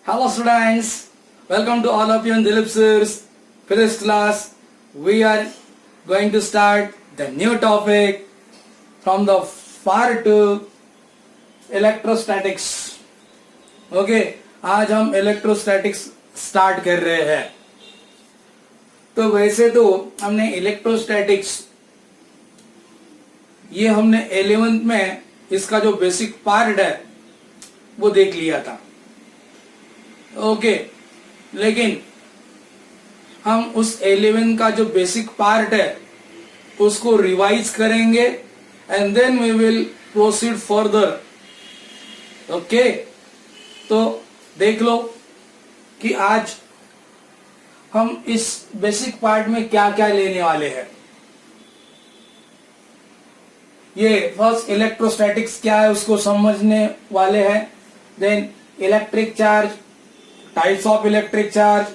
Hello students, welcome to all of you in Dilip sir's physics class. We are going to start the new topic from the part 2 electrostatics. Okay, आज हम electrostatics start कर रहे हैं. तो वैसे तो हमने electrostatics ये हमने 11th में इसका जो बेसिक पार्ट है वो देख लिया था. ओके लेकिन हम उस 11 का जो बेसिक पार्ट है उसको रिवाइज करेंगे and then we will proceed further. Okay तो देख लो कि आज हम इस बेसिक पार्ट में क्या क्या लेने वाले हैं. ये फर्स्ट इलेक्ट्रोस्टैटिक्स क्या है उसको समझने वाले हैं. Then electric charge, types of electric charge,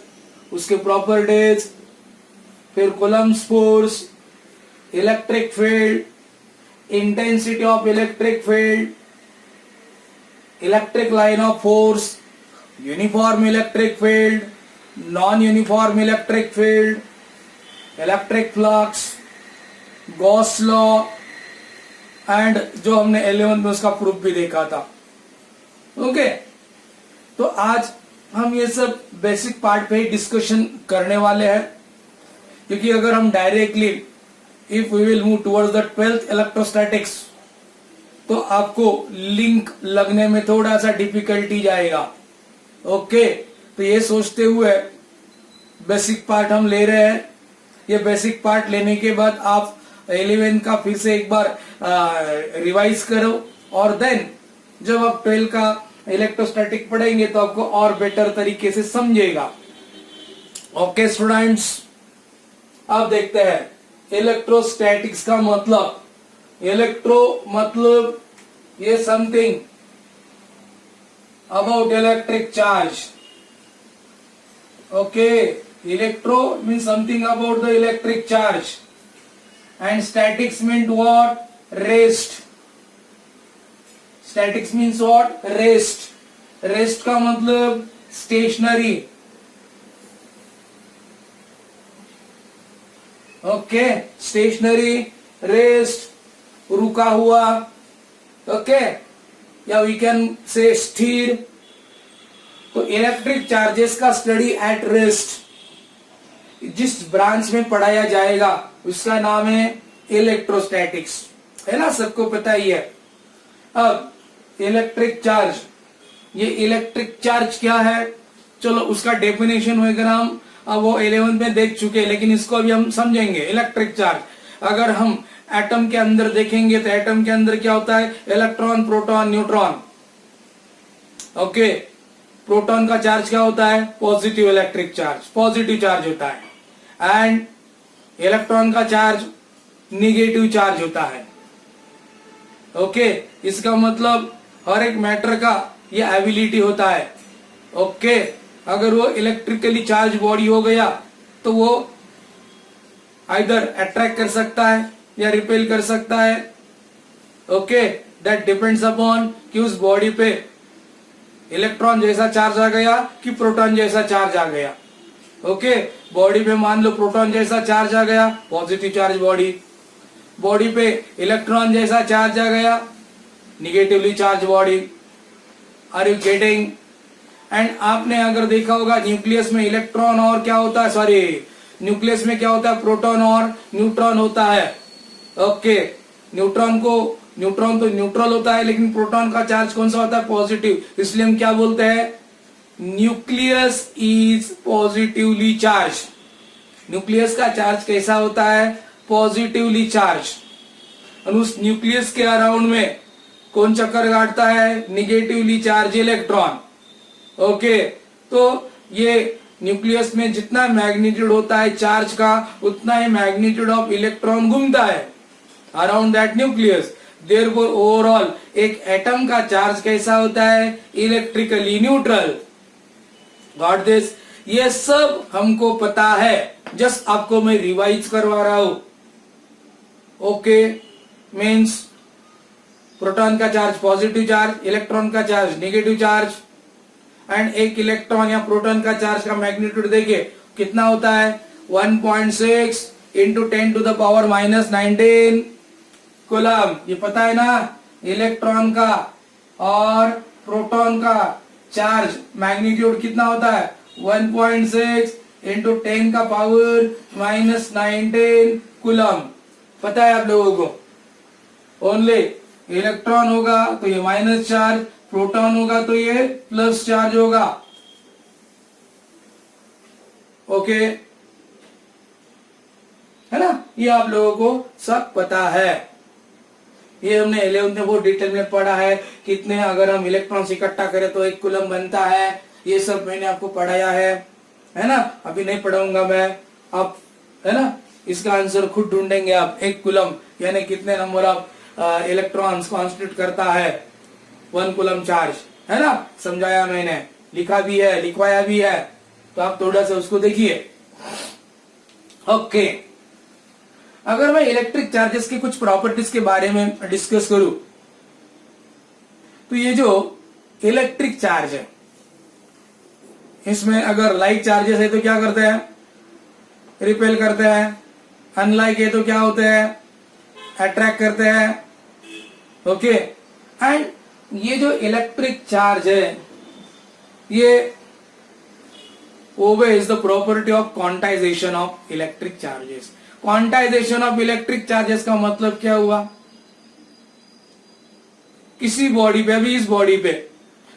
उसके प्रॉपर्टीज, फिर Coulomb's force, electric field, intensity of electric field, electric line of force, uniform electric field, non uniform electric field, electric flux, Gauss law and जो हमने 11th में उसका proof भी देखा था. Okay तो आज हम ये सब बेसिक पार्ट पे ही डिस्कशन करने वाले हैं, क्योंकि अगर हम directly if we will move towards the 12th electrostatics तो आपको लिंक लगने में थोड़ा सा डिफिकल्टी जाएगा. ओके तो ये सोचते हुए बेसिक पार्ट हम ले रहे हैं. ये बेसिक पार्ट लेने के बाद आप 11 का फिर से एक बार रिवाइज करो और देन जब आप 12 का इलेक्ट्रोस्टैटिक पढ़ेंगे तो आपको और बेटर तरीके से समझेगा. ओके स्टूडेंट्स, अब देखते हैं इलेक्ट्रोस्टैटिक्स का मतलब. इलेक्ट्रो मतलब ये something about electric charge. Okay electro means something about the electric charge and statics means what? Rest. Statics means what? Rest. Rest का मतलब stationary. Okay, stationary, rest, रुका हुआ. Okay, या we can say स्थिर. तो electric charges का study at rest जिस branch में पढ़ाया जाएगा उसका नाम है इलेक्ट्रोस्टैटिक्स, है ना, सबको पता ही है. अब इलेक्ट्रिक चार्ज, ये इलेक्ट्रिक चार्ज क्या है, चलो उसका डेफिनेशन वगैरह हम अब वो 11th में देख चुके हैं, लेकिन इसको अभी हम समझेंगे. इलेक्ट्रिक चार्ज अगर हम एटम के अंदर देखेंगे तो एटम के अंदर क्या होता है? Electron, proton, neutron. Okay proton का चार्ज क्या होता है? Positive electric charge, positive charge होता है. एंड इलेक्ट्रॉन का चार्ज निगेटिव चार्ज होता है. ओके इसका मतलब हर एक मैटर का ये एबिलिटी होता है. ओके अगर वो इलेक्ट्रिकली चार्ज बॉडी हो गया तो वो आइदर अट्रैक्ट कर सकता है या रिपेल कर सकता है. ओके दैट डिपेंड्स अपॉन कि उस बॉडी पे इलेक्ट्रॉन जैसा चार्ज आ गया कि प्रोटॉन जैसा चार्ज आ गया. ओके बॉडी पे मान लो प्रोटॉन जैसा चार्ज आ गया, पॉजिटिव चार्ज बॉडी. बॉडी पे इलेक्ट्रॉन जैसा चार्ज आ गया, negatively charge body. Are you getting? And आपने अगर देखा होगा न्यूक्लियस में इलेक्ट्रॉन और क्या होता है, सॉरी न्यूक्लियस में क्या होता है? प्रोटॉन और न्यूट्रॉन होता है. ओके न्यूट्रॉन तो न्यूट्रल होता है, लेकिन प्रोटॉन का चार्ज कौन सा होता है? पॉजिटिव. इसलिए हम क्या बोलते हैं? Nucleus is positively charge. Nucleus का चार्ज कैसा होता है? Positively charge. और उस न्यूक्लियस के अराउंड में कौन चक्कर काटता है? Negatively charge electron. ओके तो ये न्यूक्लियस में जितना मैग्नीट्यूड होता है चार्ज का उतना ही मैग्नीट्यूड ऑफ इलेक्ट्रॉन घूमता है around that nucleus. Therefore overall एक एटम का चार्ज कैसा होता है? Electrically neutral. Got this? ये सब हमको पता है, जस्ट आपको मैं रिवाइज करवा रहा हूं. ओके मीन्स प्रोटॉन का चार्ज पॉजिटिव चार्ज, इलेक्ट्रॉन का चार्ज नेगेटिव चार्ज. एंड एक इलेक्ट्रॉन या प्रोटॉन का चार्ज का मैग्नीट्यूड देखिए कितना होता है 1.6 into 10 to the power -19 coulomb. ये पता है ना, इलेक्ट्रॉन का और प्रोटॉन का चार्ज मैग्नीट्यूड कितना होता है 1.6 इंटू 10 का पावर -19 कूलम। पता है आप लोगों को। ओनली इलेक्ट्रॉन होगा तो ये माइनस चार्ज, प्रोटॉन होगा तो ये प्लस चार्ज होगा। ओके, है ना, ये आप लोगों को सब पता है। ये हमने 11th में बहुत डिटेल में पढ़ा है, कितने अगर हम इलेक्ट्रॉन्स इकट्ठा करें तो एक कूलम बनता है। ये सब मैंने आपको पढ़ाया है ना। अभी नहीं पढ़ाऊंगा मैं, आप है ना इसका आंसर खुद ढूंढेंगे आप। एक कूलम यानी कितने नंबर ऑफ इलेक्ट्रॉन्स कॉन्स्टिट्यूट करता है 1 कूलम चार्ज, है ना। समझाया मैंने, लिखा भी है, लिखवाया भी है, तो आप थोड़ा सा उसको देखिए। ओके, अगर मैं इलेक्ट्रिक चार्जेस की कुछ प्रॉपर्टीज के बारे में डिस्कस करूं तो ये जो इलेक्ट्रिक चार्ज है इसमें अगर लाइक चार्जेस है तो क्या करते हैं, रिपेल करते हैं। अनलाइक है तो क्या होते हैं, अट्रैक्ट करते हैं। ओके, एंड ये जो इलेक्ट्रिक चार्ज है ये obeys the property of quantization of electric charges। Quantization of electric charges का मतलब क्या हुआ, किसी बॉडी पे, अभी इस बॉडी पे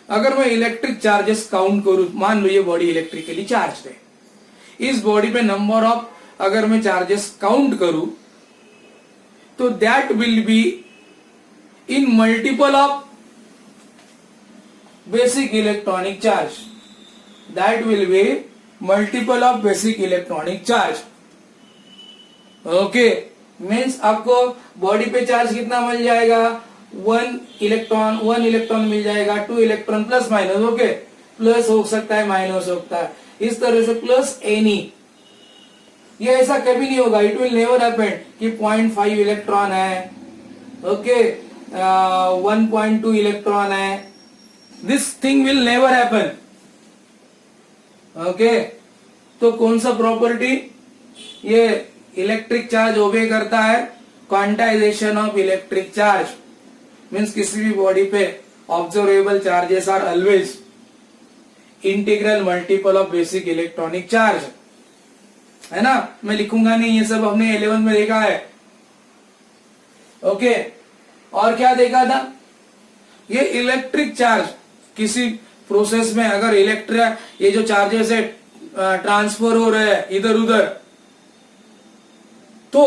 अगर मैं इलेक्ट्रिक चार्जेस काउंट करूं, मान लो ये बॉडी इलेक्ट्रिकली चार्ज है, इस बॉडी पे नंबर ऑफ अगर मैं चार्जेस काउंट करूं तो that will be in multiple of basic electronic charge, that will be multiple of basic electronic charge. Okay, means आपको बॉडी पे चार्ज कितना मिल जाएगा, 1 इलेक्ट्रॉन मिल जाएगा, 2 electron plus minus. Okay, plus हो सकता है, माइनस हो सकता है, इस तरह से प्लस एनी। ये ऐसा कभी नहीं होगा, इट विल नेवर हैपन कि 0.5 इलेक्ट्रॉन है, ओके 1.2 इलेक्ट्रॉन है, this thing will never happen. Okay, तो कौन सा प्रॉपर्टी, ये इलेक्ट्रिक चार्ज ओबे करता है quantisation of electric charge. Means किसी भी बॉडी पे observable charges are always integral multiple of basic electronic charge, है ना। मैं लिखूंगा नहीं, ये सब हमने 11 में देखा है। ओके, और क्या देखा था, ये इलेक्ट्रिक चार्ज किसी प्रोसेस में अगर ये जो चार्जेस है ट्रांसफर हो रहे हैं इधर उधर, तो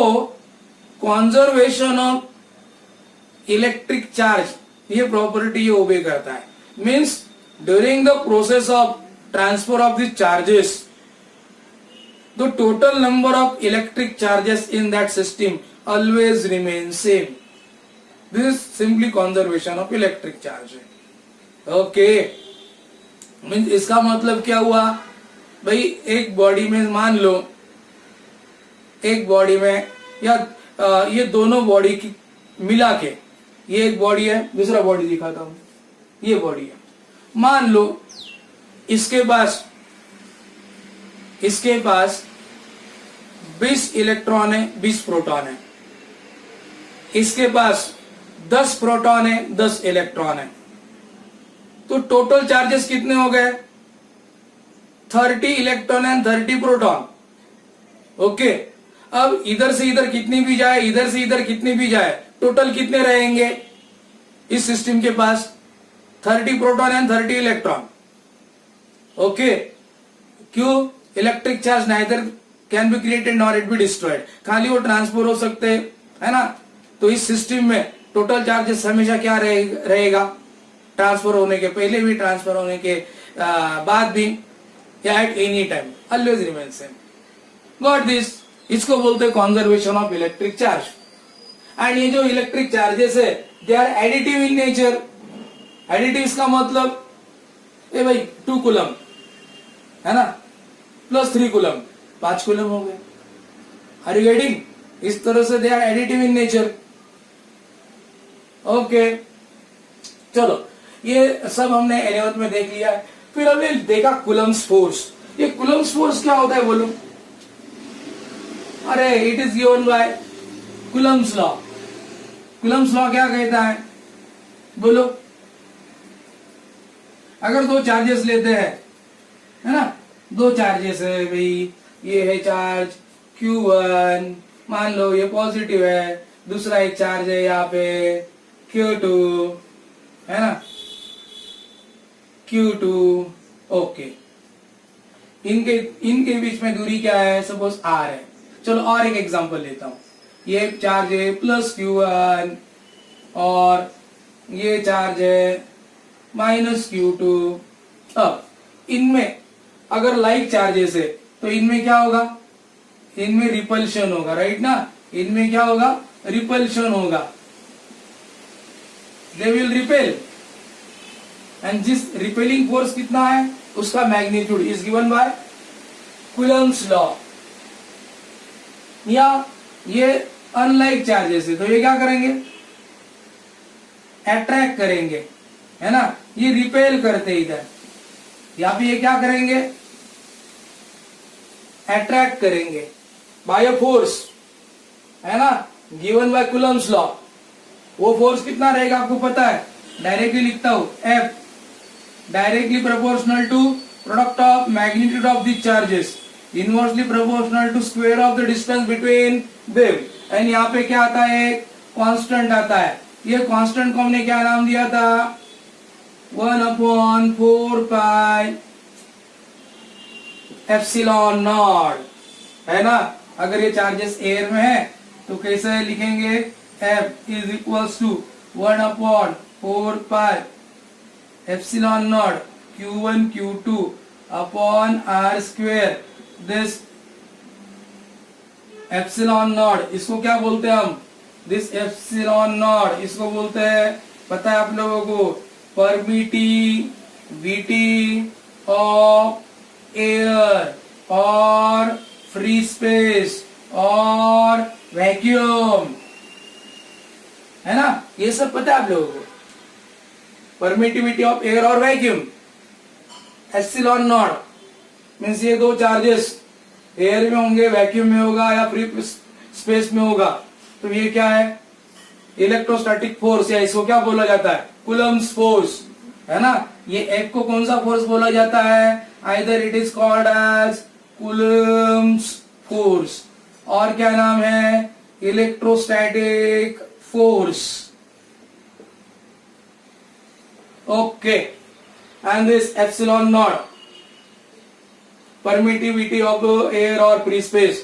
कॉन्जर्वेशन ऑफ इलेक्ट्रिक चार्ज ये प्रॉपर्टी ये ओबे करता है। Means during the process of transfer of the charges the total number of electric charges in that system always remain same. This is simply conservation of electric charge. Okay, means इसका मतलब क्या हुआ भाई, एक बॉडी में मान लो, एक body में या ये दोनों बॉडी की मिला के, ये एक बॉडी है, दूसरा बॉडी दिखाता हूं, ये बॉडी है। मान लो इसके पास 20 इलेक्ट्रॉन है, 20 प्रोटॉन है, इसके पास 10 प्रोटॉन है, 10 इलेक्ट्रॉन है, तो टोटल चार्जेस कितने हो गए, 30 इलेक्ट्रॉन एंड 30 प्रोटॉन। ओके, अब इधर से इधर कितनी भी जाए, इधर से इधर कितनी भी जाए, टोटल कितने रहेंगे इस सिस्टम के पास, 30 प्रोटॉन एंड 30 इलेक्ट्रॉन। ओके, क्यों, electric charge neither can be created nor it be destroyed, खाली वो ट्रांसफर हो सकते हैं, है ना। तो इस सिस्टम में टोटल चार्जेस हमेशा क्या रहेगा, ट्रांसफर होने के पहले भी, ट्रांसफर होने के बाद भी, या at any time always remain same. Got this, इसको बोलते हैं conservation of electric charge. And ये जो इलेक्ट्रिक चार्जेस है they are additive in nature. Additive का मतलब ए भाई 2 कूलम है ना, प्लस 3 कूलम, 5 कूलम हो गए। आर यू गेटिंग, इस तरह से they are additive in nature. Okay, चलो ये सब हमने 11th में देख लिया। फिर हमने देखा कूलम्स फोर्स। ये कूलम्स फोर्स क्या होता है बोलो? अरे it is given by Coulomb's law. Coulomb's law क्या कहता है बोलो? अगर दो चार्जेस लेते हैं, है ना, दो चार्जेस है भाई, ये है चार्ज Q1, मान लो ये पॉजिटिव है, दूसरा एक चार्ज है यहाँ पे Q2, है ना, Q2, ओके। इनके बीच में दूरी क्या है? सपोज R है। चलो और एक एग्जांपल लेता हूं। ये चार्ज है प्लस Q1 और ये चार्ज है माइनस Q2। अब इनमें अगर लाइक चार्जेस है तो इनमें क्या होगा? इनमें रिपल्शन होगा, राइट ना? इनमें क्या होगा? रिपल्शन होगा। दे विल रिपेल, एंड जिस रिपेलिंग फोर्स कितना है उसका magnitude is given by Coulomb's law. या ये अनलाइक चार्जेस है तो ये क्या करेंगे? अट्रैक्ट करेंगे, है ना, ये रिपेल करते इधर, या फिर ये क्या करेंगे? अट्रैक्ट करेंगे बाय अ फोर्स, है ना, गिवन बाय कूलम्स लॉ। वो फोर्स कितना रहेगा आपको पता है? डायरेक्टली लिखता हूं, F directly proportional to product of magnitude of the charges inversely proportional to square of the distance between them. And यहाँ पे क्या आता है? कांस्टेंट आता है। ये कांस्टेंट को हमने क्या नाम दिया था? 1/4 पाई एप्सिलॉन नॉट, है ना। अगर ये चार्जेस एयर में है तो कैसे लिखेंगे? F is equals to 1/4 pi epsilon naught Q1 Q2 upon R square. This epsilon naught इसको क्या बोलते हैं हम? दिस एप्सिलॉन नॉट इसको बोलते हैं, पता है आप लोगों को, परमिटिविटी ऑफ एयर और फ्री स्पेस और वैक्यूम, है ना। ये सब पता है आप लोगों को? परमिटिविटी ऑफ एयर और वैक्यूम, एप्सिलॉन नॉट मीन्स ये दो चार्जेस एयर में होंगे, वैक्यूम में होगा या फ्री स्पेस में होगा, तो ये क्या है? इलेक्ट्रोस्टैटिक फोर्स, या इसको क्या बोला जाता है? कूलम्स फोर्स, है ना। ये F को कौन सा फोर्स बोला जाता है? Either it is called as Coulomb's force, और क्या नाम है? Electrostatic force, okay. And this epsilon naught permittivity of air और फ्री स्पेस,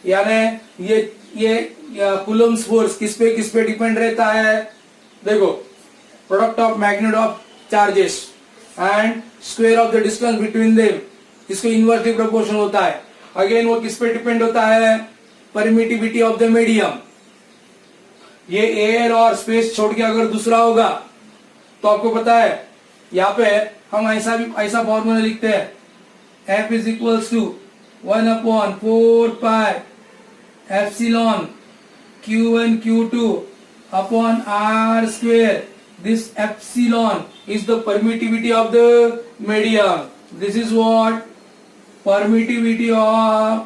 यानी ये कूलम्स फोर्स किस पे डिपेंड रहता है? देखो, product of magnitude of charges and square of the distance between them, इसको इनवर्सली प्रोपोर्शन होता है। अगेन वो किस पे डिपेंड होता है? Permittivity of the medium. ये एयर और स्पेस छोड़ के अगर दूसरा होगा तो आपको पता है यहाँ पे हम ऐसा फॉर्मूला लिखते हैं, F is equals to 1/4 pi epsilon Q1 Q2 upon R square. This epsilon is the permittivity of the medium. This is what? Permittivity of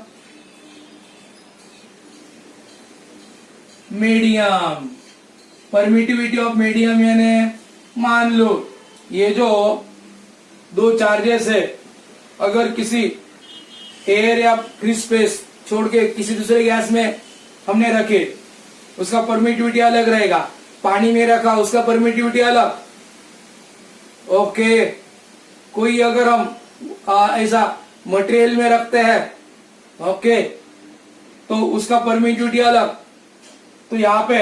medium. Permittivity of medium यानी मान लो ये जो दो चार्जेस है, अगर किसी एयर या फ्री स्पेस छोड़ के किसी दूसरे गैस में हमने रखे, उसका परमिटिविटी अलग रहेगा। पानी में रखा, उसका परमिटिविटी अलग, ओके। कोई अगर हम ऐसा मटेरियल में रखते हैं, ओके, तो उसका परमिटिविटी अलग। तो यहाँ पे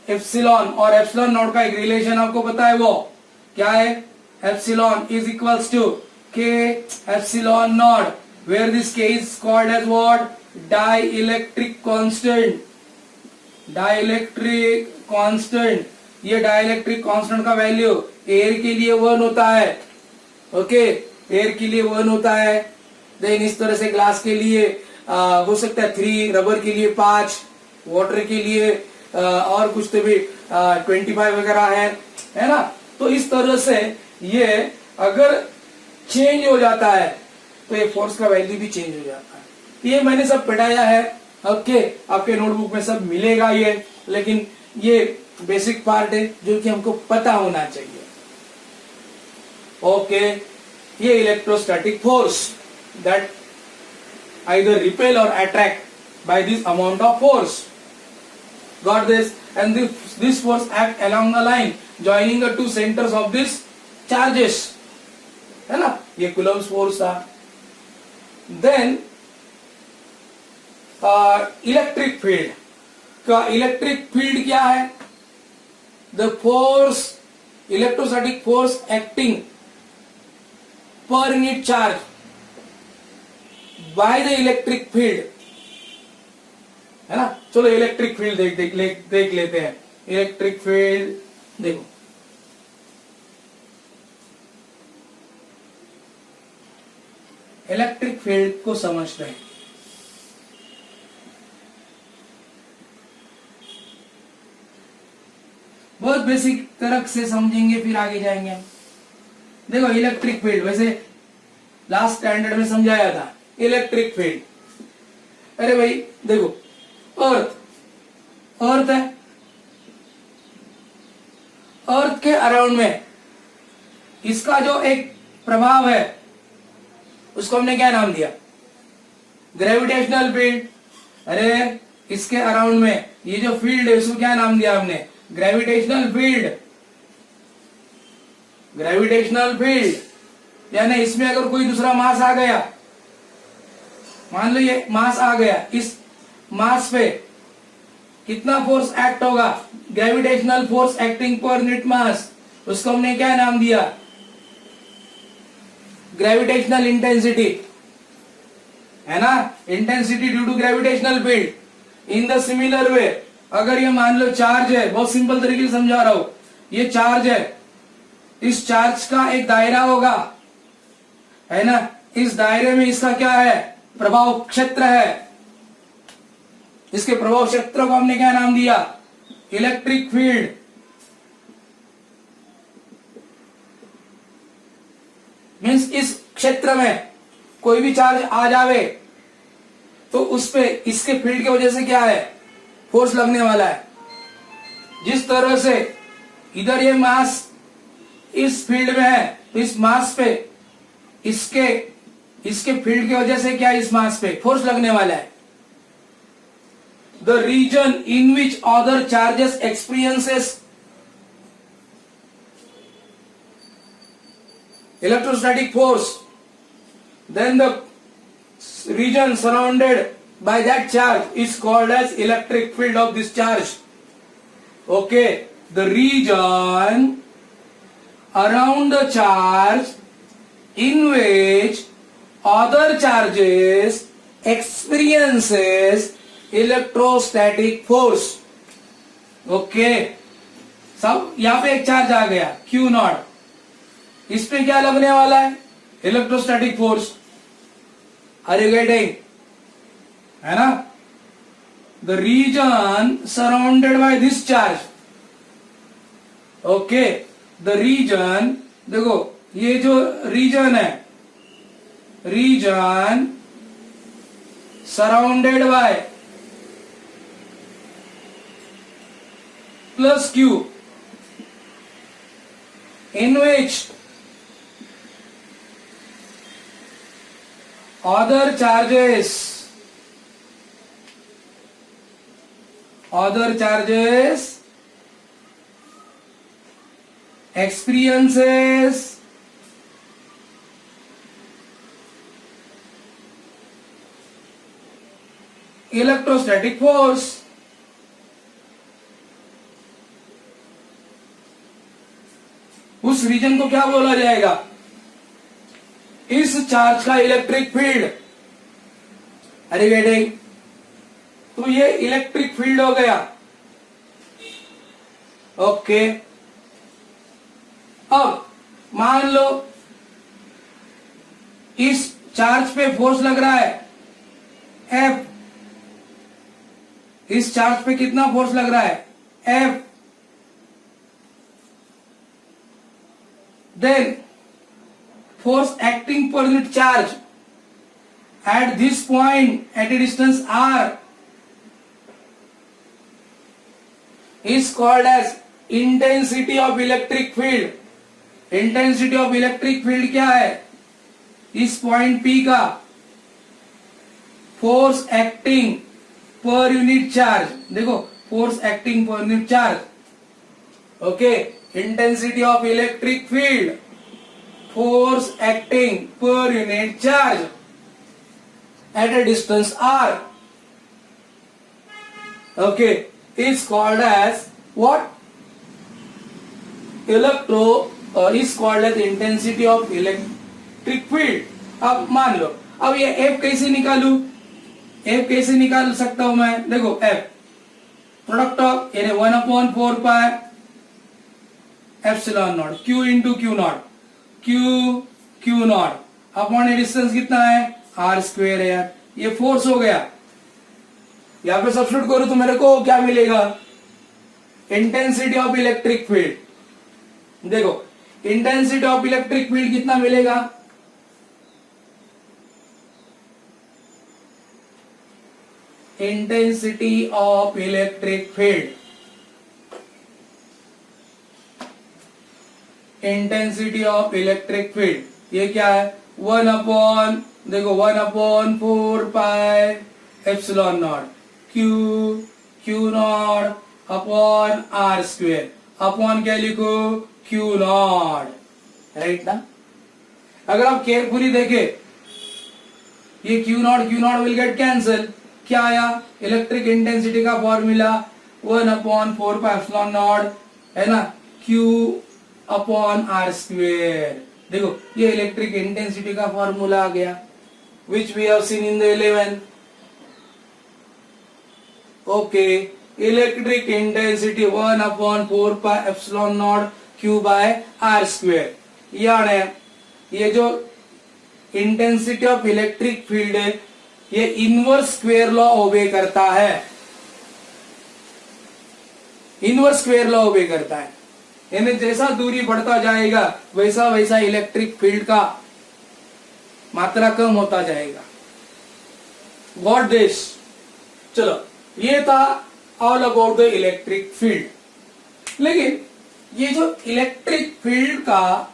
एप्सिलॉन और एप्सिलॉन नॉट का एक रिलेशन आपको पता है, वो क्या है? Epsilon is equals to K epsilon naught, where this K is called as what? Dielectric constant. Dielectric constant, ये डाइलेक्ट्रिक कांस्टेंट का वैल्यू एयर के लिए 1 होता है, ओके, एयर के लिए 1 होता है। देन इस तरह से ग्लास के लिए हो सकता है 3, रबर के लिए 5, वाटर के लिए और कुछ तो भी 25 वगैरह है ना। तो इस तरह से ये अगर चेंज हो जाता है तो ये फोर्स का वैल्यू भी चेंज हो जाता है। ये मैंने सब पढ़ाया है, ओके, आपके नोटबुक में सब मिलेगा ये, लेकिन ये बेसिक पार्ट है जो कि हमको पता होना चाहिए। ओके, ये electrostatic force that either repel और attract by this amount of force, got this, and this force act along the line joining the two centres of this charges, है ना, ये कूलम्ब्स फोर्स था। देन इलेक्ट्रिक फील्ड का, electric field क्या है? The force, electrostatic force acting per unit charge by the electric field, है ना। चलो इलेक्ट्रिक फील्ड देख लेते हैं। इलेक्ट्रिक फील्ड देखो, इलेक्ट्रिक फील्ड को समझते हैं। बहुत बेसिक तरह से समझेंगे, फिर आगे जाएंगे। देखो इलेक्ट्रिक फील्ड, वैसे लास्ट स्टैंडर्ड में समझाया था इलेक्ट्रिक फील्ड। अरे भाई देखो, अर्थ है, अर्थ के अराउंड में इसका जो एक प्रभाव है उसको हमने क्या नाम दिया? Gravitational field. अरे इसके अराउंड में ये जो फील्ड है उसको क्या नाम दिया हमने? Gravitational field. ग्रेविटेशनल फील्ड यानी इसमें अगर कोई दूसरा मास आ गया, मान लो ये मास आ गया, इस मास पे कितना फोर्स एक्ट होगा? Gravitational force acting per unit mass, उसको हमने क्या नाम दिया? ग्रेविटेशनल इंटेंसिटी, है ना, intensity due to gravitational field. In the similar way, अगर ये मान लो चार्ज है, बहुत सिंपल तरीके से समझा रहा हूं, ये चार्ज है, इस चार्ज का एक दायरा होगा, है ना, इस दायरे में इसका क्या है? प्रभाव क्षेत्र है। इसके प्रभाव क्षेत्र को हमने क्या नाम दिया? Electric field. मीन्स इस क्षेत्र में कोई भी चार्ज आ जावे तो उस पे इसके फील्ड की वजह से क्या है? फोर्स लगने वाला है। जिस तरह से इधर ये मास इस फील्ड में है तो इस मास पे इसके फील्ड की वजह से क्या इस मास पे फोर्स लगने वाला है। The region in which other charges experiences electrostatic force, then the region surrounded by that charge is called as electric field of this charge. Okay, the region around the charge in which other charges experiences electrostatic force. Okay, सब यहां पे एक charge आ गया Q not, इस पे क्या लगने वाला है? Electrostatic force. Are you getting? है ना। The region surrounded by this charge, okay, the region, देखो ये जो रीजन है, region surrounded by plus Q in which other charges experiences electrostatic force. उस रीजन को क्या बोला जाएगा? इस चार्ज का इलेक्ट्रिक फील्ड। अरे गेटिंग? तो ये इलेक्ट्रिक फील्ड हो गया। ओके, अब मान लो इस चार्ज पे फोर्स लग रहा है F, इस चार्ज पे कितना फोर्स लग रहा है? F। Then force acting per unit charge at this point at a distance r is called as intensity of electric field. Intensity of electric field क्या है? इस पॉइंट P का force acting per unit charge, देखो force acting per unit charge, okay, intensity of electric field, force acting per unit charge at a distance r, okay, is called as what? is called as intensity of electric field. अब मान लो, अब ये F कैसे निकालू? F कैसे निकाल सकता हूं मैं? देखो F प्रोडक्ट ऑफ यानी 1/4 pi epsilon naught Q into Q not, Q not upon A distance कितना है? R स्क्वेयर है यार, ये फोर्स हो गया। यहां पे सब्स्टिट्यूट करूं तो मेरे को क्या मिलेगा? Intensity of electric field. देखो इंटेंसिटी ऑफ इलेक्ट्रिक फील्ड कितना मिलेगा? Intensity of electric field, intensity of electric field ये क्या है? 1/4 pi epsilon naught Q not upon R square, upon क्या लिखो? Q नॉट, राइट ना? अगर आप केयरफुली देखे ये Q naught will get cancel. क्या आया? इलेक्ट्रिक इंटेंसिटी का फॉर्मूला 1/4 पाई एप्सिलॉन नॉट है ना, Q अपॉन R स्क्वेयर। देखो ये इलेक्ट्रिक इंटेंसिटी का फॉर्मूला आ गया, which we have seen in the 11th। Okay, electric intensity 1/4 pi epsilon naught Q by R square. यानी ये जो इंटेंसिटी ऑफ इलेक्ट्रिक फील्ड है ये इनवर्स स्क्वेयर लॉ ओबे करता है, इनवर्स स्क्वेयर लॉ ओबे करता है। यानी जैसा दूरी बढ़ता जाएगा वैसा वैसा इलेक्ट्रिक फील्ड का मात्रा कम होता जाएगा। Got this? चलो ये था all about the electric field. लेकिन ये जो इलेक्ट्रिक फील्ड का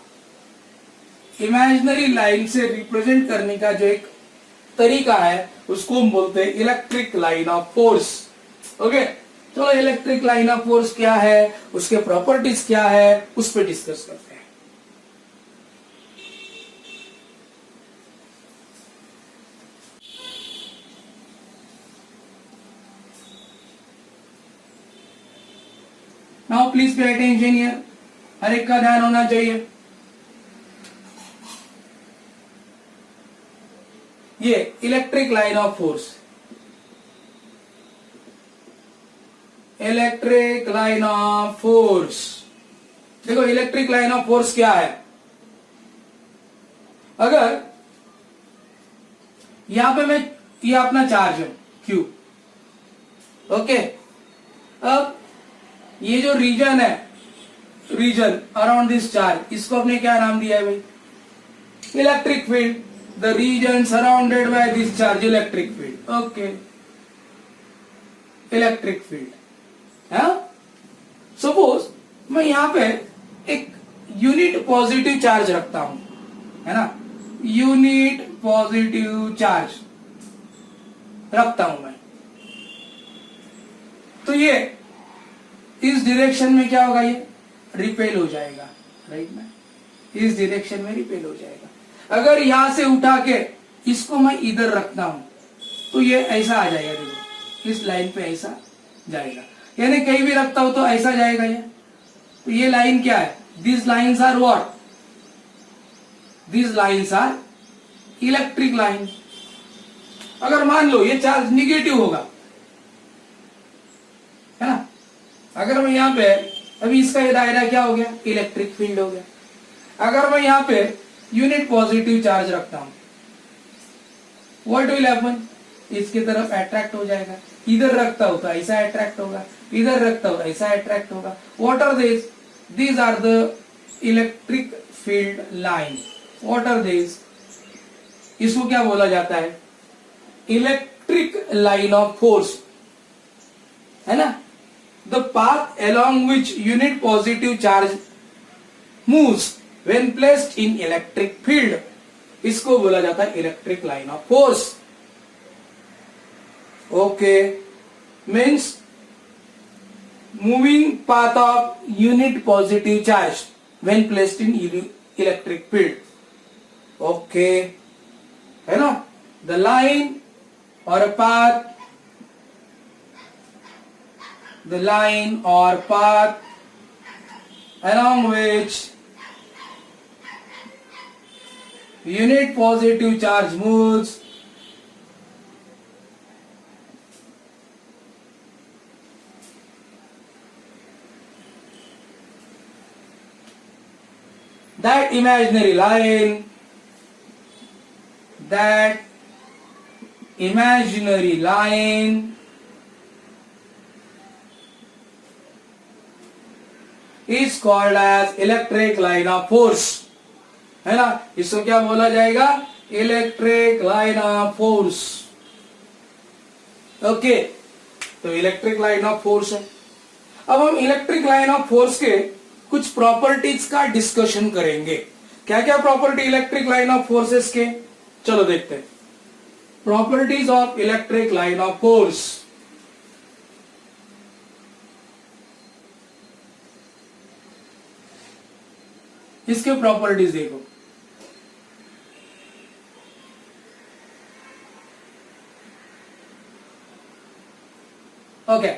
इमेजिनरी लाइन से रिप्रेजेंट करने का जो एक तरीका है उसको हम बोलते हैं electric line of force. Okay, चलो इलेक्ट्रिक लाइन ऑफ फोर्स क्या है, उसके प्रॉपर्टीज क्या है, उस पर डिस्कस करते हैं। Now please pay attention here, हर एक का ध्यान होना चाहिए। ये electric line of force, electric line of force, देखो इलेक्ट्रिक लाइन ऑफ फोर्स क्या है? अगर यहां पे मैं ये अपना चार्ज है Q, ओके, अब ये जो रीजन है, रीजन अराउंड दिस चार्ज, इसको आपने क्या नाम दिया है भाई? Electric field. The region surrounded by this charge, electric field. Okay, electric field है। सपोज मैं यहां पे एक यूनिट पॉजिटिव चार्ज रखता हूं, है ना, यूनिट पॉजिटिव चार्ज रखता हूं मैं, तो ये इस डायरेक्शन में क्या होगा? ये रिपेल हो जाएगा, राइट ना, इस डायरेक्शन में रिपेल हो जाएगा। अगर यहां से उठा के इसको मैं इधर रखता हूं तो ये ऐसा आ जाएगा, देखो इस लाइन पे ऐसा जाएगा, यानी कहीं भी रखता हूं तो ऐसा जाएगा ये। तो ये लाइन क्या है? This lines are what? This lines are electric line. अगर मान लो ये चार्ज निगेटिव होगा, है ना, अगर मैं यहाँ पे अभी इसका ये दायरा क्या हो गया? इलेक्ट्रिक फील्ड हो गया। अगर मैं यहाँ पे यूनिट पॉजिटिव चार्ज रखता हूं, व्हाट विल हैपन? इसकी तरफ अट्रैक्ट हो जाएगा। इधर रखता हूं तो ऐसा अट्रैक्ट होगा, इधर रखता हूं ऐसा अट्रैक्ट होगा। What are this? These are the electric field line. What are this? इसको क्या बोला जाता है? इलेक्ट्रिक लाइन ऑफ फोर्स, है ना? The path along which unit positive charge moves when placed in electric field, इसको बोला जाता है electric line of force. Okay, means moving path of unit positive charge when placed in electric field. Okay, है ना? The line or path, the line or path along which unit positive charge moves that imaginary line, that imaginary line is called as electric line of force, है ना? इसको क्या बोला जाएगा? Electric line of force. Okay, तो electric line of force है. अब हम इलेक्ट्रिक लाइन ऑफ फोर्स के कुछ प्रॉपर्टीज का डिस्कशन करेंगे. क्या क्या property electric line of forces के? चलो देखते हैं. Properties of electric line of force. इसके प्रॉपर्टीज देखो. ओके,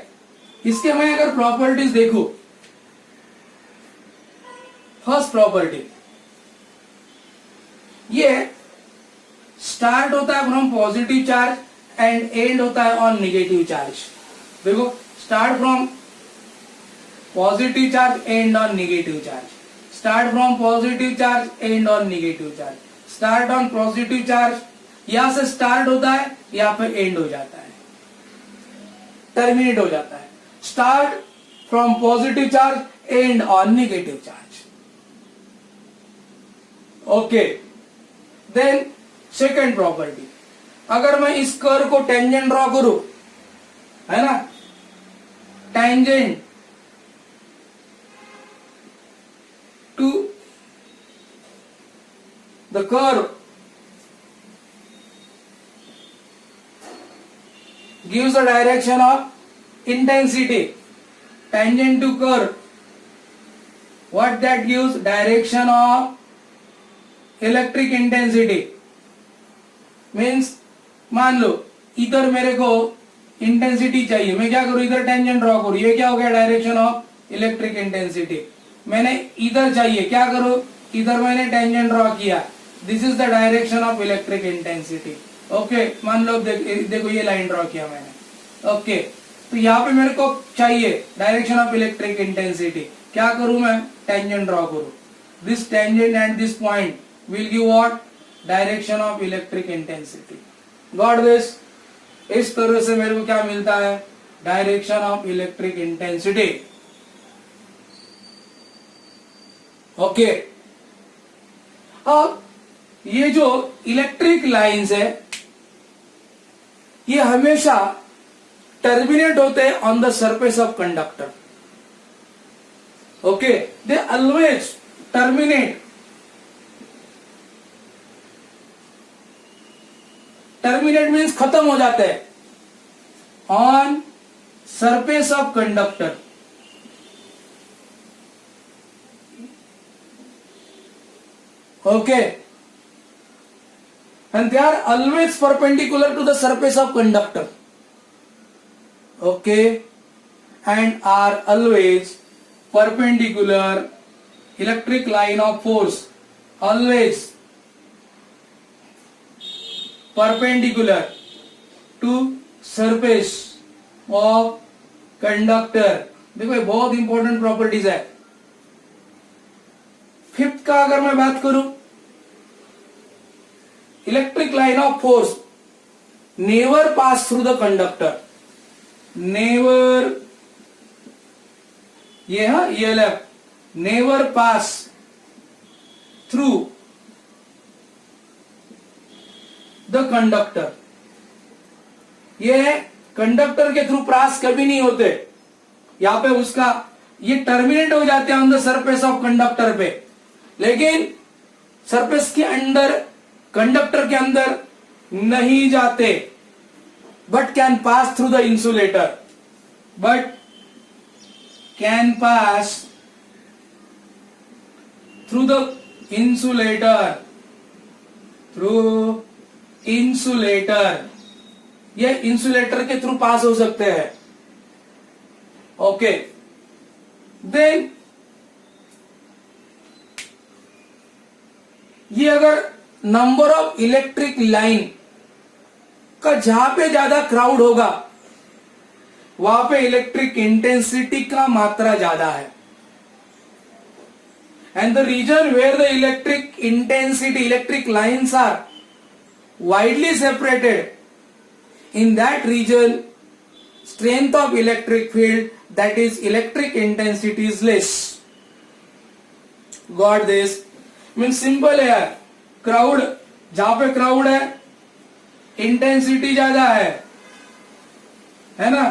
इसके मैं अगर प्रॉपर्टीज देखूं, फर्स्ट प्रॉपर्टी, ये स्टार्ट होता है from positive charge and and होता है ऑन नेगेटिव चार्ज. देखो, start from positive charge, and on negative charge. Start from positive charge, and on negative charge. Start on positive charge, यहां से start होता है, यहां पे एंड हो जाता है, टर्मिनेट हो जाता है. Start from positive charge, and on negative charge. Okay, then second property, अगर मैं इस कर्व को टेंजेंट ड्रॉ करूं, है ना, tangent to the curve gives the direction of intensity. Tangent to curve, what that gives? Direction of electric intensity. Means मान लो इधर मेरे को इंटेंसिटी चाहिए, मैं क्या करूं? इधर टेंजेंट ड्रॉ करूं. ये क्या हो गया? Direction of electric intensity. मैंने इधर चाहिए, क्या करूं? इधर मैंने टेंजेंट ड्रॉ किया. This is the direction of electric intensity. Okay, मान लो देखो ये लाइन ड्रॉ किया मैंने. ओके, तो यहाँ पे मेरे को चाहिए डायरेक्शन ऑफ इलेक्ट्रिक इंटेंसिटी. क्या करूं मैं? टेंजेंट ड्रॉ करूं. This tangent and this point will give what? Direction of electric intensity. Got this? इस तरह से मेरे को क्या मिलता है? Direction of electric intensity. Okay, अब ये जो इलेक्ट्रिक लाइंस है, ये हमेशा टर्मिनेट होते हैं on the surface of conductor. Okay, they always terminate. Terminate means खत्म हो जाते हैं on surface of conductor. Okay, and they are always perpendicular to the surface of conductor. Okay, and are always perpendicular, electric line of force always perpendicular to surface of conductor. देखो ये बहुत important properties है. Fifth का अगर मैं बात करूं, electric line of force never pass through the conductor. Never, ये left, never pass through the conductor. ये कंडक्टर के थ्रू पास कभी नहीं होते, यहां पे उसका ये टर्मिनेट हो जाते हैं on the surface of conductor पे, लेकिन सरफेस के अंदर कंडक्टर के अंदर नहीं जाते, but can pass through the insulator, but can pass through the insulator, through insulator, ये इंसुलेटर के थ्रू पास हो सकते हैं। ओके, देन ये अगर नंबर ऑफ इलेक्ट्रिक लाइन का जहां पे ज्यादा क्राउड होगा वहां पे इलेक्ट्रिक इंटेंसिटी का मात्रा ज्यादा है, and the region where the electric intensity, electric lines are widely separated, in that region strength of electric field, that is electric intensity, is less. Got this? Mean simple है यार, crowd जहां पे crowd है intensity ज्यादा है ना,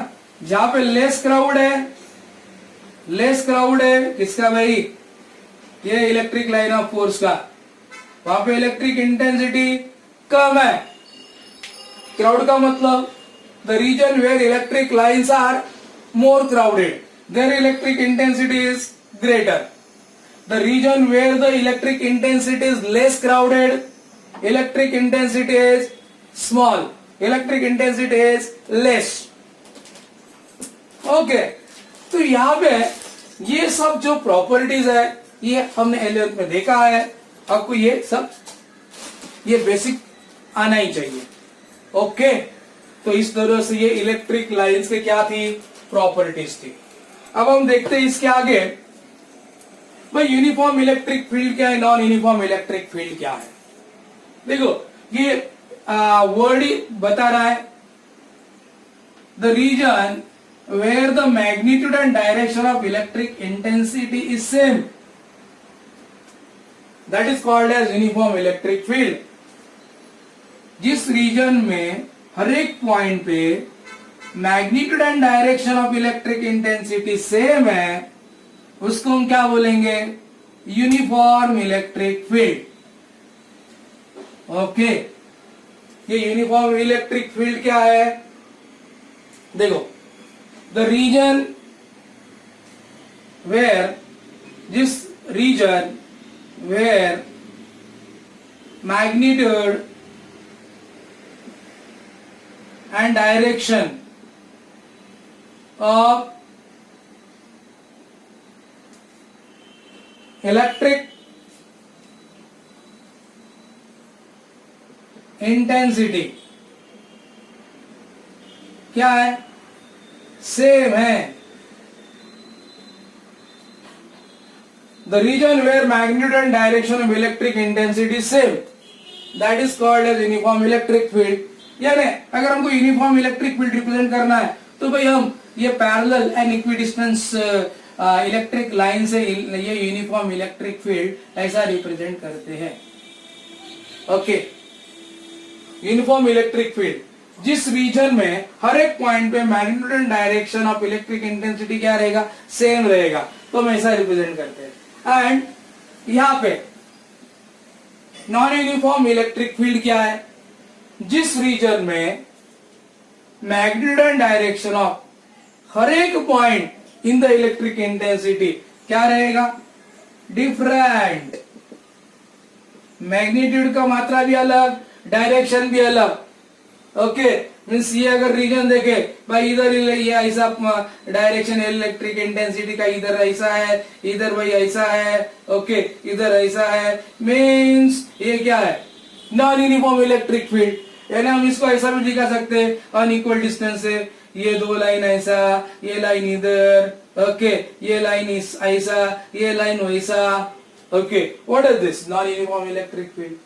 जहां पे लेस क्राउड है किसका भाई, ये इलेक्ट्रिक लाइन ऑफ फोर्स का, वहां पे इलेक्ट्रिक इंटेंसिटी कम है। क्राउड का मतलब the region where electric lines are more crowded, there electric intensity is greater. The region where the electric intensity is less crowded, electric intensity is small, electric intensity is less. Okay, तो यहाँ पे ये सब जो properties है ये हमने 11th में देखा है, आपको ये सब ये बेसिक आना ही चाहिए। ओके, तो इस तरह से ये इलेक्ट्रिक लाइंस के क्या थी, प्रॉपर्टीज थी। अब हम देखते हैं इसके आगे भाई यूनिफॉर्म इलेक्ट्रिक फील्ड क्या है, नॉन यूनिफॉर्म इलेक्ट्रिक फील्ड क्या है। देखो ये वर्ड ही बता रहा है, the region where the magnitude and direction of electric intensity is same, that is called as uniform electric field. जिस रीजन में हर एक पॉइंट पे magnitude and direction of electric intensity same है उसको हम क्या बोलेंगे, यूनिफॉर्म इलेक्ट्रिक फील्ड। ओके, ये यूनिफॉर्म इलेक्ट्रिक फील्ड क्या है, देखो द रीजन वेयर, जिस region where magnitude and direction of electric intensity क्या है, सेम है। The region where magnitude and direction of electric intensity same, that is called as uniform electric field. यानी अगर हमको यूनिफॉर्म इलेक्ट्रिक फील्ड रिप्रेजेंट करना है तो भाई हम ये parallel and equidistance electric line से ये यूनिफॉर्म इलेक्ट्रिक फील्ड ऐसा रिप्रेजेंट करते हैं। ओके, यूनिफॉर्म इलेक्ट्रिक फील्ड जिस रीजन में हर एक पॉइंट पे magnitude and direction of electric intensity क्या रहेगा, सेम रहेगा, तो हम ऐसा रिप्रेजेंट करते हैं। एंड यहां पे नॉन यूनिफॉर्म इलेक्ट्रिक फील्ड क्या है, जिस रीजन में मैग्नीट्यूड एंड डायरेक्शन ऑफ हर एक point in the electric intensity क्या रहेगा, डिफरेंट। मैग्नीट्यूड का मात्रा भी अलग, डायरेक्शन भी अलग। ओके, मीन्स ये अगर रीजन देखे भाई इधर ये ऐसा डायरेक्शन इलेक्ट्रिक इंटेंसिटी का, इधर ऐसा है, इधर भाई ऐसा है, ओके इधर ऐसा है, मीन्स ये क्या है, नॉन यूनिफॉर्म इलेक्ट्रिक फील्ड। यानी हम इसको ऐसा भी दिखा सकते हैं अनइक्वल डिस्टेंस से, ये दो लाइन ऐसा, ये लाइन इधर, ओके ये लाइन ऐसा, ये लाइन वैसा। Okay, what is this, non uniform electric field.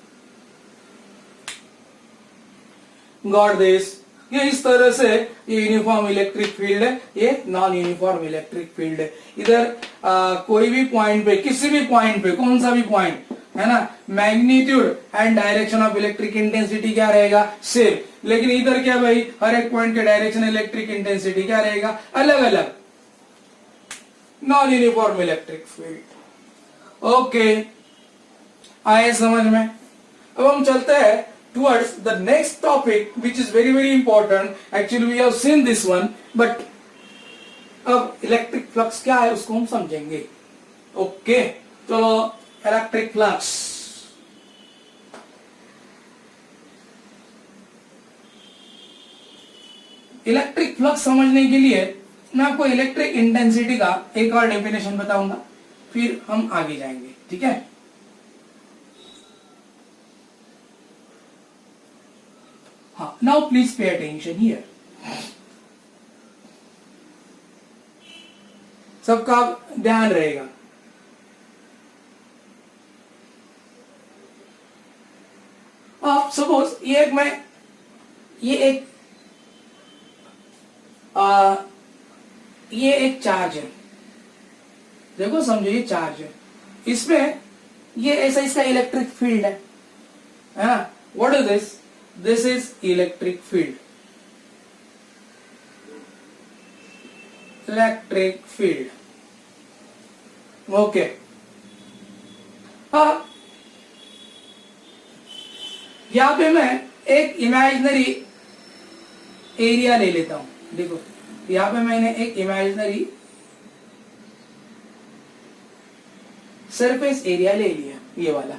Got this, ये इस तरह से ये यूनिफॉर्म इलेक्ट्रिक फील्ड है, ये नॉन यूनिफॉर्म इलेक्ट्रिक फील्ड है। इधर कोई भी पॉइंट पे, किसी भी पॉइंट पे, कौन सा भी पॉइंट, है ना, magnitude and direction of electric intensity क्या रहेगा, सेम। लेकिन इधर क्या भाई, हर एक पॉइंट के डायरेक्शन इलेक्ट्रिक इंटेंसिटी क्या रहेगा, अलग अलग, non uniform electric field. Okay, आए समझ में। अब हम चलते हैं towards the next topic which is very very important. Actually we have seen this one, but अब इलेक्ट्रिक फ्लक्स क्या है उसको हम समझेंगे। ओके, चलो इलेक्ट्रिक फ्लक्स। इलेक्ट्रिक फ्लक्स समझने के लिए मैं आपको इलेक्ट्रिक इंटेंसिटी का एक और डेफिनेशन बताऊंगा, फिर हम आगे जाएंगे, ठीक है। हाँ, now please pay attention here. सबका ध्यान रहेगा। अब सपोज ये एक चार्ज है, देखो समझो ये चार्ज है, इसमें ये ऐसा इसका इलेक्ट्रिक फील्ड है ना। What is this, this is electric field, electric field. Okay, अब यहां पे मैं एक इमेजिनरी एरिया ले लेता हूं। देखो यहां पे मैंने एक इमेजिनरी सरफेस एरिया ले लिया, ये वाला,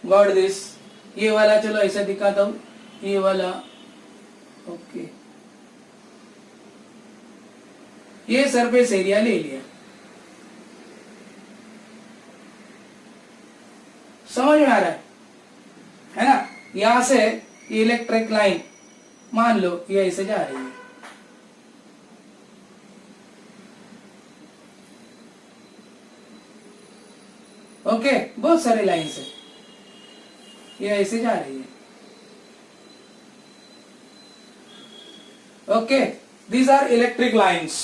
गॉट दिस, ये वाला, चलो ऐसा दिखाता हूं, ये वाला। ओके, ये सरफेस एरिया ले लिया, समझ में आ रहा है ना। यहां से इलेक्ट्रिक लाइन मान लो ये ऐसे जा रही है, ओके, बहुत सारे लाइन से ये ऐसे जा रही है। Okay, these are electric lines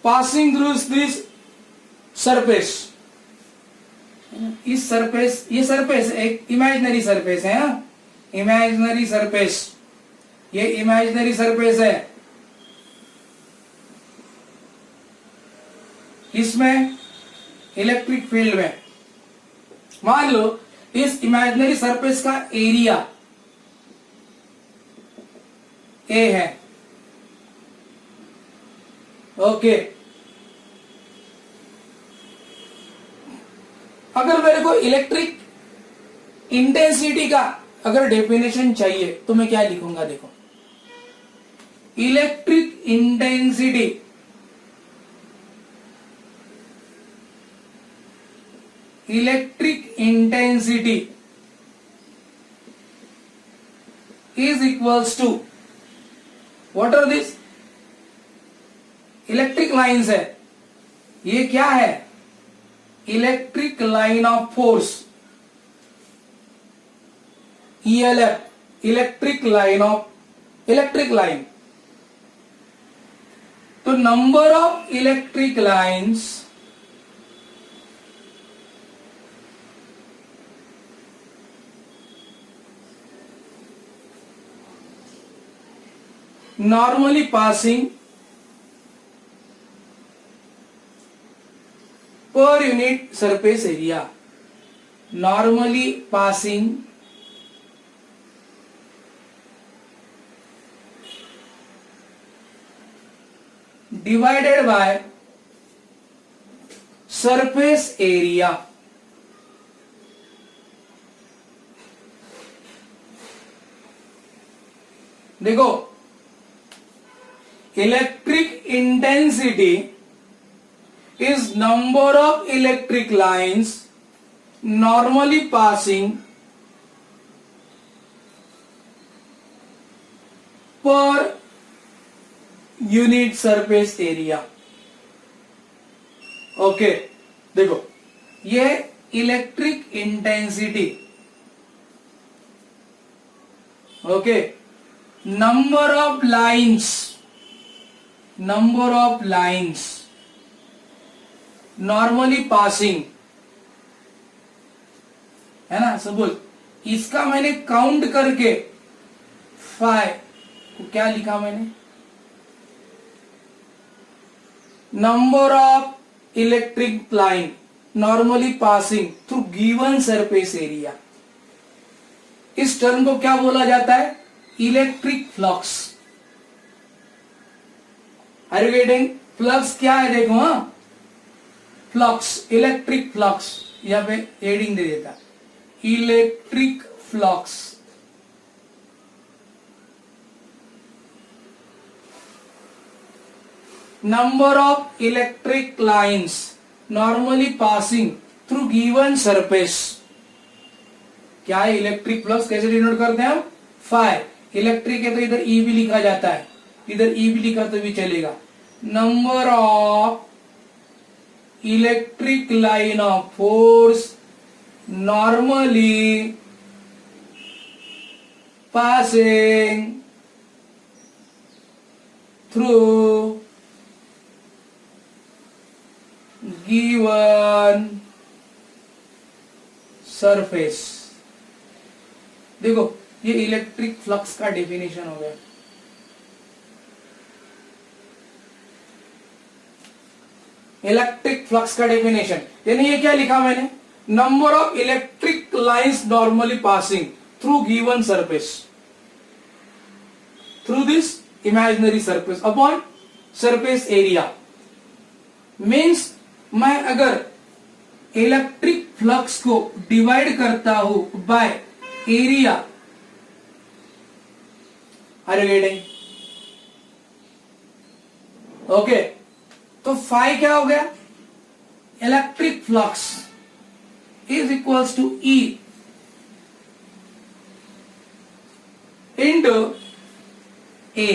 passing through this surface। इस सरफेस, ये सरफेस एक इमेजिनरी सरफेस है, इमेजिनरी सरफेस, ये इमेजिनरी सरफेस है, इसमें इलेक्ट्रिक फील्ड में मान लो इस इमेजिनरी सरफेस का एरिया ए है। ओके, अगर मेरे को इलेक्ट्रिक इंटेंसिटी का अगर डेफिनेशन चाहिए तो मैं क्या लिखूंगा, देखो electric intensity is equals to, what are this, electric lines है, ये क्या है, electric line of force, ELF, electric line. तो number of electric lines normally passing per unit surface area, normally passing divided by surface area। देखो electric intensity is number of electric lines normally passing per unit surface area। Okay, देखो ये electric intensity, okay, number of lines normally passing है ना। Suppose इसका मैंने count करके phi को क्या लिखा मैंने, number of electric line normally passing through given surface area. इस टर्म को क्या बोला जाता है, electric flux. Are you getting? Flux क्या है देखो, हाँ फ्लक्स, इलेक्ट्रिक फ्लक्स, यहां पे हेडिंग दे देता, electric flux. Number of electric lines normally passing through given surface. क्या है इलेक्ट्रिक फ्लक्स, कैसे डिनोट करते हैं हम, फाई। इलेक्ट्रिक है तो इधर ई भी लिखा जाता है, इधर ई भी लिखा तो भी चलेगा। Number of electric line of force normally passing through given surface. देखो ये इलेक्ट्रिक फ्लक्स का डेफिनेशन हो गया। इलेक्ट्रिक फ्लक्स का डेफिनेशन, यानी ये क्या लिखा मैंने, number of electric lines normally passing through given surface, through this imaginary surface upon surface area. Means मैं अगर इलेक्ट्रिक फ्लक्स को डिवाइड करता हूं by area, are you getting? Okay, तो फाई क्या हो गया, electric flux is equals to E into A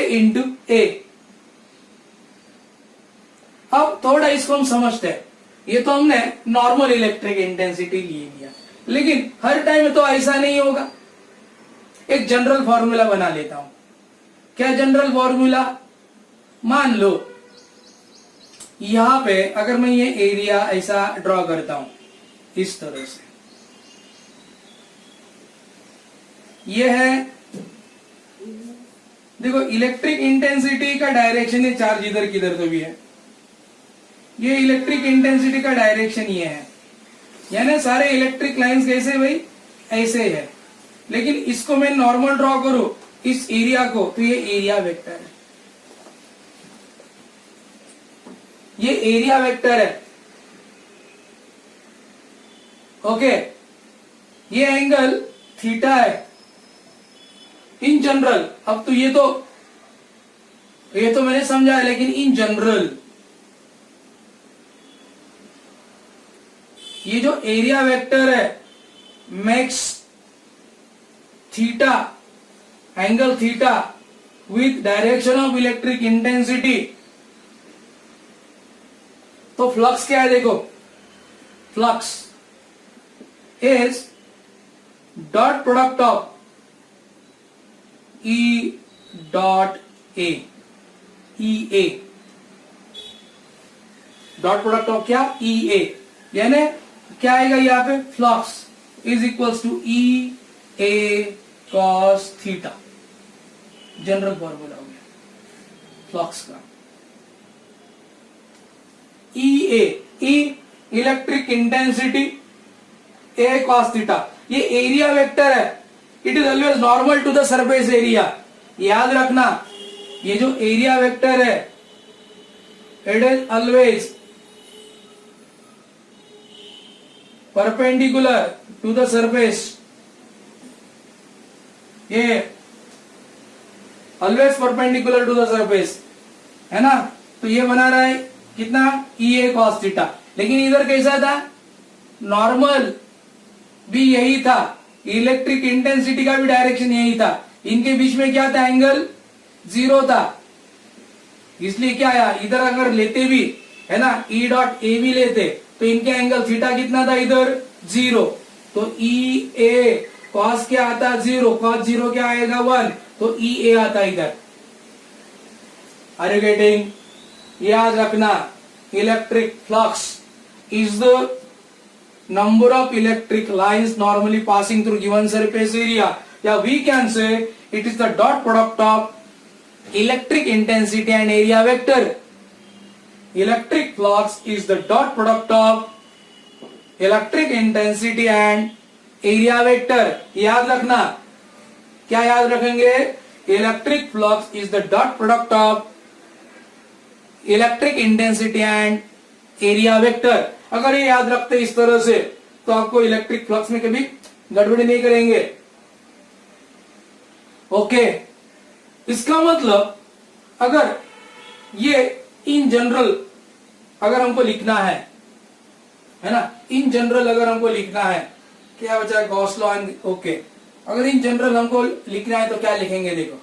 into A. अब थोड़ा इसको हम समझते हैं, ये तो हमने नॉर्मल इलेक्ट्रिक इंटेंसिटी ले लिया, लेकिन हर टाइम तो ऐसा नहीं होगा। एक जनरल फॉर्मूला बना लेता हूं। क्या जनरल फॉर्मूला, मान लो यहां पे अगर मैं ये एरिया ऐसा ड्रॉ करता हूं इस तरह से, ये है, देखो इलेक्ट्रिक इंटेंसिटी का डायरेक्शन है, चार्ज इधर किधर तो भी है, ये इलेक्ट्रिक इंटेंसिटी का डायरेक्शन ये है, यानी सारे इलेक्ट्रिक लाइंस कैसे भाई, ऐसे है। लेकिन इसको मैं नॉर्मल ड्रॉ करूं इस एरिया को, तो ये एरिया वेक्टर है, ये एरिया वेक्टर है। ओके, ये एंगल थीटा है इन जनरल। अब तो ये तो मैंने समझा है, लेकिन इन जनरल ये जो एरिया वेक्टर है makes theta, angle theta with direction of electric intensity. तो फ्लक्स क्या है देखो, flux is dot product of E dot A, E A, dot product of क्या, ई ए, यानी क्या आएगा यहां पे, flux is equals to E A cos theta. General formula हो गया फ्लक्स का। E A, E electric intensity, A cos theta, ये एरिया वेक्टर है, it is always normal to the surface area. याद रखना, ये जो एरिया वेक्टर है it is always perpendicular to the surface, ये always perpendicular to the surface है ना। तो ये बना रहा है कितना, ई ए कॉस थीटा। लेकिन इधर कैसा था, नॉर्मल भी यही था, इलेक्ट्रिक इंटेंसिटी का भी डायरेक्शन यही था, इनके बीच में क्या था, एंगल जीरो था। इसलिए क्या आया, इधर अगर लेते भी है ना, ई डॉट ए भी लेते तो इनके एंगल थीटा कितना था, इधर जीरो, तो ई ए कॉस क्या आता, जीरो, कॉस जीरो क्या आएगा, 1, तो ई ए आता इधर। Are you getting? याद रखना, electric flux is the number of electric lines normally passing through given surface area. Yeah, we can say it is the dot product of electric intensity and area vector. Electric flux is the dot product of electric intensity and area vector. याद रखना, क्या याद रखेंगे? Electric flux is the dot product of electric intensity and area vector. अगर ये याद रखते इस तरह से तो आपको इलेक्ट्रिक फ्लक्स में कभी गड़बड़ी नहीं करेंगे. ओके, इसका मतलब अगर ये इन जनरल अगर हमको लिखना है ना, इन जनरल अगर हमको लिखना है, क्या बचा? Gauss law and okay. अगर इन जनरल हमको लिखना है तो क्या लिखेंगे? देखो,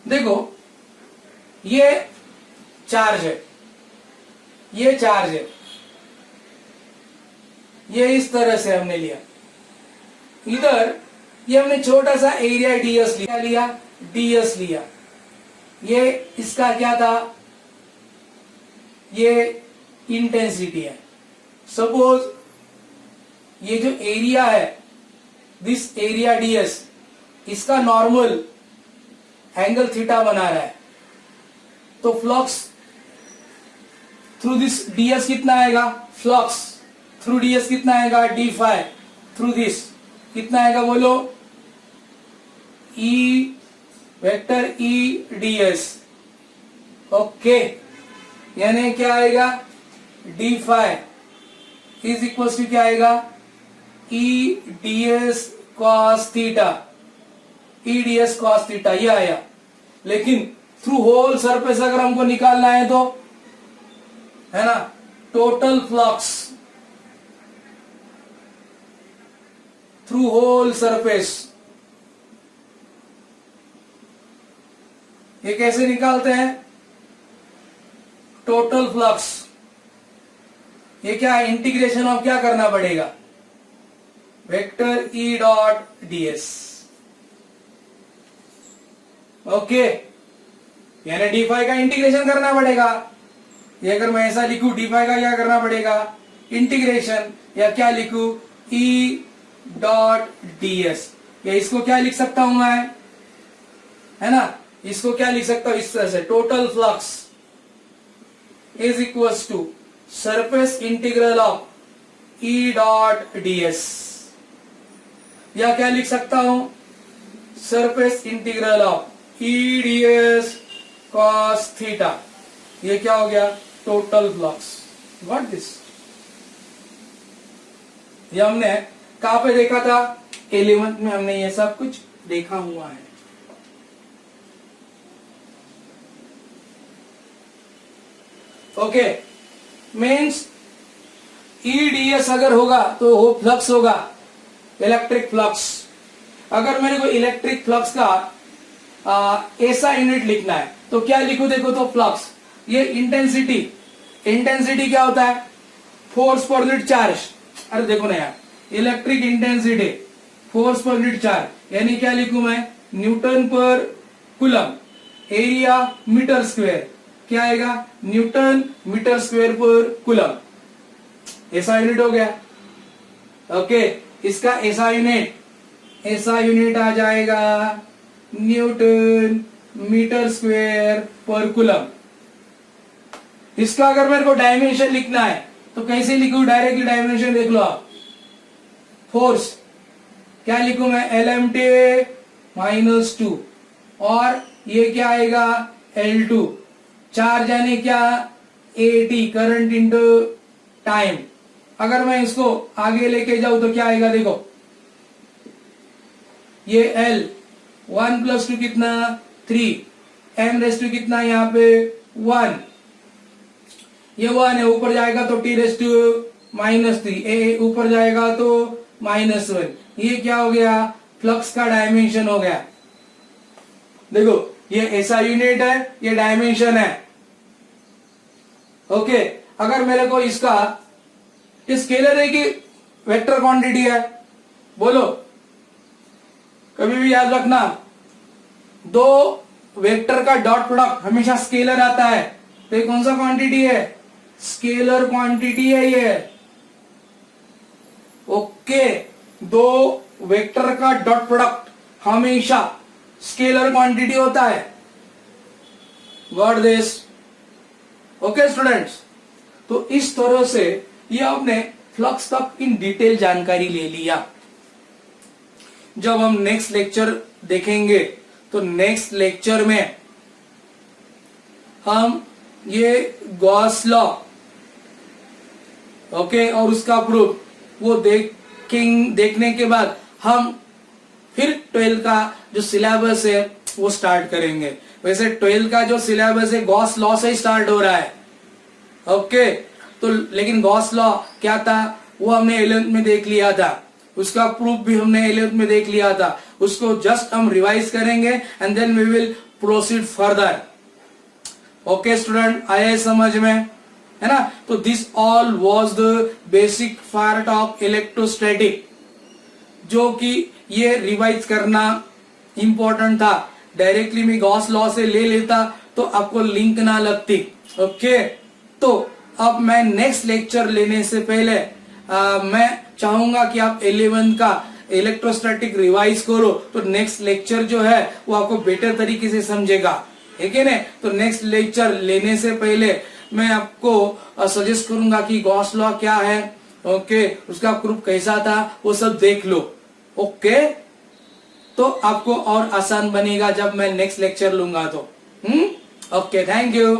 देखो ये चार्ज है, ये चार्ज है, ये इस तरह से हमने लिया. इधर ये हमने छोटा सा एरिया डीएस लिया, डीएस लिया. ये इसका क्या था? ये इंटेंसिटी है. सपोज ये जो एरिया है, दिस एरिया डीएस, इसका नॉर्मल एंगल थीटा बना रहा है, तो फ्लक्स थ्रू दिस डीएस कितना आएगा? फ्लक्स थ्रू डीएस कितना आएगा? डी फाई थ्रू दिस कितना आएगा? बोलो. E vector E ds. Okay, यानी क्या आएगा? D phi is equal to क्या आएगा? E ds cos theta. E ds cos theta ये आया. लेकिन थ्रू होल सरफेस अगर हमको निकालना है तो, है ना, total flux through whole surface, ये कैसे निकालते हैं? टोटल फ्लक्स, ये क्या है? इंटीग्रेशन ऑफ क्या करना पड़ेगा? Vector E dot DS. Okay, यानी डी फाई का इंटीग्रेशन करना पड़ेगा. ये अगर मैं ऐसा लिखूं, डी फाई का क्या करना पड़ेगा? इंटीग्रेशन. या क्या लिखूं? ई डॉट डीएस. या इसको क्या लिख सकता हूं मैं? है ना, इसको क्या लिख सकता हूं इस तरह से? Total flux is equals to surface integral of E dot ds. या क्या लिख सकता हूं? Surface integral of E ds cos theta. ये क्या हो गया? Total flux. What this? ये हमने कहां पे देखा था? 11th में हमने ये सब कुछ देखा हुआ है. ओके, मीन्स ईडीएस अगर होगा तो वो फ्लक्स होगा, इलेक्ट्रिक फ्लक्स. अगर मेरे को इलेक्ट्रिक फ्लक्स का ऐसा यूनिट लिखना है तो क्या लिखूं? देखो तो फ्लक्स, ये इंटेंसिटी. इंटेंसिटी क्या होता है? फोर्स पर यूनिट चार्ज. अरे देखो ना यार, इलेक्ट्रिक इंटेंसिटी फोर्स पर यूनिट चार्ज, यानी क्या लिखूं मैं? न्यूटन पर कूलम. एरिया मीटर स्क्वायर, क्या आएगा? न्यूटन मीटर स्क्वायर पर कूलम. ऐसा यूनिट हो गया. ओके, इसका ऐसा यूनिट आ जाएगा न्यूटन मीटर स्क्वायर पर कूलम. इसका अगर मेरे को डायमेंशन लिखना है तो कैसे लिखूं? डायरेक्टली डायमेंशन देख लो आप. फोर्स क्या लिखूं मैं? LMT-2. और ये क्या आएगा? L2. चार्ज यानी क्या? AT, current into time. अगर मैं इसको आगे लेके जाऊं तो क्या आएगा? देखो, ये L 1 + 2 कितना? 3. m⁻² कितना यहाँ पे? 1. ये 1 है, ऊपर जाएगा तो t⁻³ ए ऊपर जाएगा तो -1. ये क्या हो गया? फ्लक्स का डायमेंशन हो गया. देखो, ये ऐसा यूनिट है, ये डायमेंशन है. ओके, अगर मेरे को इसका स्केलर है कि वेक्टर क्वांटिटी है? बोलो, कभी भी याद रखना, दो वेक्टर का डॉट प्रोडक्ट हमेशा स्केलर आता है, तो ये कौन सा क्वांटिटी है? स्केलर क्वांटिटी है ये। ओके, दो वेक्टर का डॉट प्रोडक्ट हमेशा स्केलर क्वांटिटी होता है। Got this? ओके स्टूडेंट्स, तो इस तरह से ये आपने फ्लक्स तक इन डिटेल जानकारी ले लिया। जब हम नेक्स्ट लेक्चर देखेंगे तो नेक्स्ट लेक्चर में हम ये गॉस लॉ ओके और उसका प्रूफ वो देखने के बाद हम फिर 12 का जो सिलेबस है वो स्टार्ट करेंगे। वैसे 12 का जो सिलेबस है गॉस लॉ से ही स्टार्ट हो रहा है। ओके, तो लेकिन गॉस लॉ क्या था वो हमने 11th में देख लिया था, उसका प्रूफ भी हमने 11th में देख लिया था। उसको जस्ट हम रिवाइज करेंगे and then we will proceed further. Okay student, आया समझ में, है ना? तो this all was the basic part of electrostatic, जो कि ये रिवाइज करना इंपॉर्टेंट था। डायरेक्टली मैं गॉस लॉ से ले लेता तो आपको लिंक ना लगती। ओके, तो अब मैं नेक्स्ट लेक्चर लेने से पहले मैं चाहूंगा कि आप 11 का इलेक्ट्रोस्टैटिक रिवाइज करो, तो नेक्स्ट लेक्चर जो है वो आपको बेटर तरीके से समझेगा, है कि नहीं? तो नेक्स्ट लेक्चर लेने से पहले मैं आपको सजेस्ट करूंगा कि गॉस लॉ क्या है, ओके, उसका प्रूफ कैसा था, वो सब देख लो। ओके, तो आपको और आसान बनेगा जब मैं नेक्स्ट लेक्चर लूंगा तो। Okay, thank you.